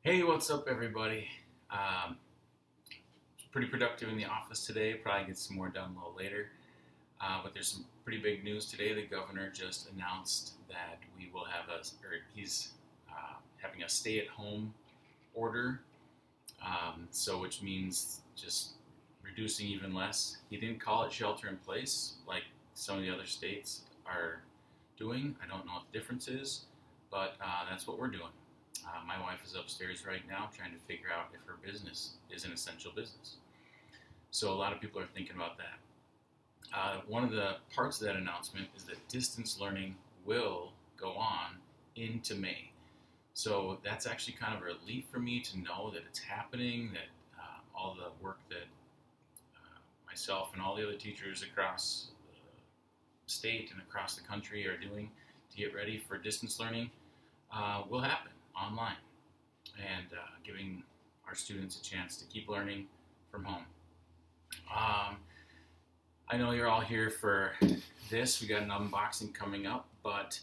Hey, what's up, everybody? Pretty productive in the office today. Probably get some more done a little later. But there's some pretty big news today. The governor just announced that he's having a stay-at-home order. Which means just reducing even less. He didn't call it shelter in place like some of the other states are doing. I don't know what the difference is, but that's what we're doing. My wife is upstairs right now trying to figure out if her business is an essential business. So a lot of people are thinking about that. One of the parts of that announcement is that distance learning will go on into May. So that's actually kind of a relief for me to know that it's happening, that all the work that myself and all the other teachers across the state and across the country are doing to get ready for distance learning will happen online, and giving our students a chance to keep learning from home. I know you're all here for this. We got an unboxing coming up, but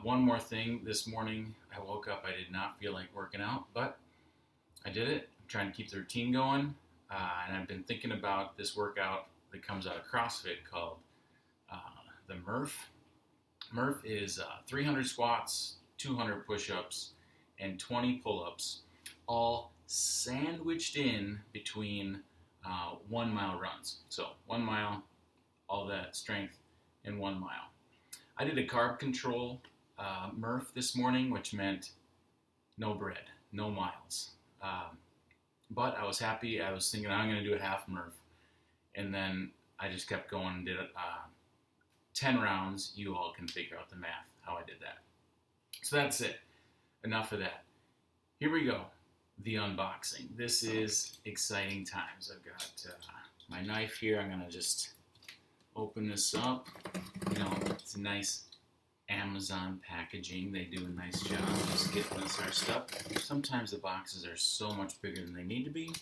one more thing. This morning I woke up, I did not feel like working out, but I did it. I'm trying to keep the routine going, and I've been thinking about this workout that comes out of CrossFit called the Murph. Murph is 300 squats, 200 push-ups, and 20 pull-ups, all sandwiched in between 1 mile runs. So 1 mile, all that strength in 1 mile. I did a carb control Murph this morning, which meant no bread, no miles. But I was happy. I was thinking I'm going to do a half Murph. And then I just kept going and did 10 rounds. You all can figure out the math, how I did that. So that's it. Enough of that. Here we go. The unboxing. This is exciting times. I've got my knife here. I'm going to just open this up. You know, it's a nice Amazon packaging. They do a nice job just getting us our stuff. Sometimes the boxes are so much bigger than they need to be,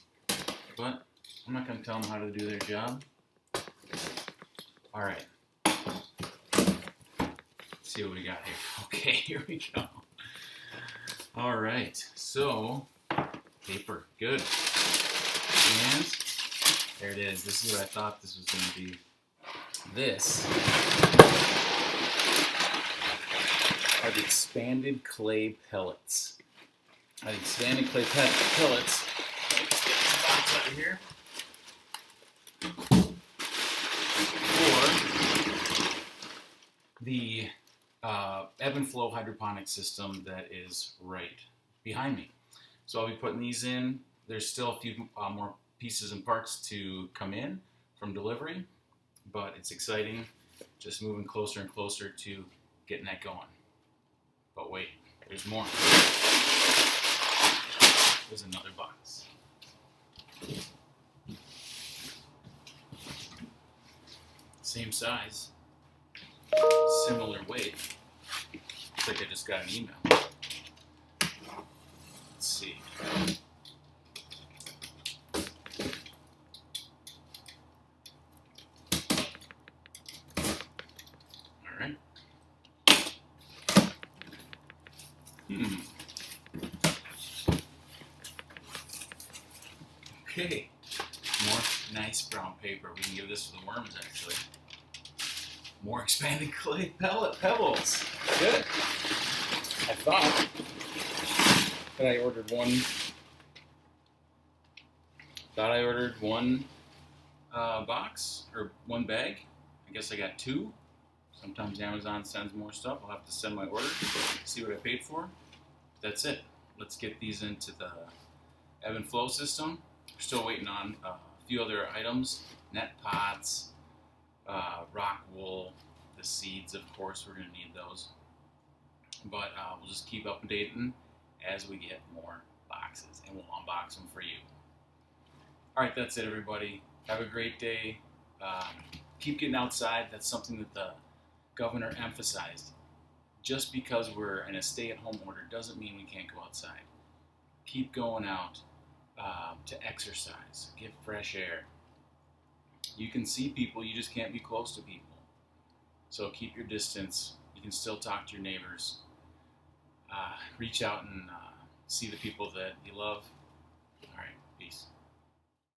but I'm not going to tell them how to do their job. All right. Let's see what we got here. Okay, here we go. All right, so paper, good. And there it is. This is what I thought this was going to be. This are the expanded clay pellets. Expanded clay pellets. Let's get this box out of here. For the ebb and flow hydroponic system that is right behind me. So I'll be putting these in. There's still a few more pieces and parts to come in from delivery, but it's exciting. Just moving closer and closer to getting that going. But wait, there's more. There's another box. Same size, similar weight. Looks like I just got an email. Let's see. All right. Okay. More nice brown paper. We can give this to the worms, actually. More expanded clay pebbles. Good. I thought that I ordered one box or one bag. I guess I got two. Sometimes Amazon sends more stuff. I'll have to send my order, see what I paid for. That's it. Let's get these into the ebb and flow system. We're still waiting on a few other items. Net pots, rock wool, the seeds, of course, we're going to need those. But we'll just keep updating as we get more boxes, and we'll unbox them for you. All right, that's it, everybody. Have a great day. Keep getting outside. That's something that the governor emphasized. Just because we're in a stay-at-home order doesn't mean we can't go outside. Keep going out to exercise, get fresh air. You can see people, you just can't be close to people. So keep your distance. You can still talk to your neighbors. Reach out and see the people that you love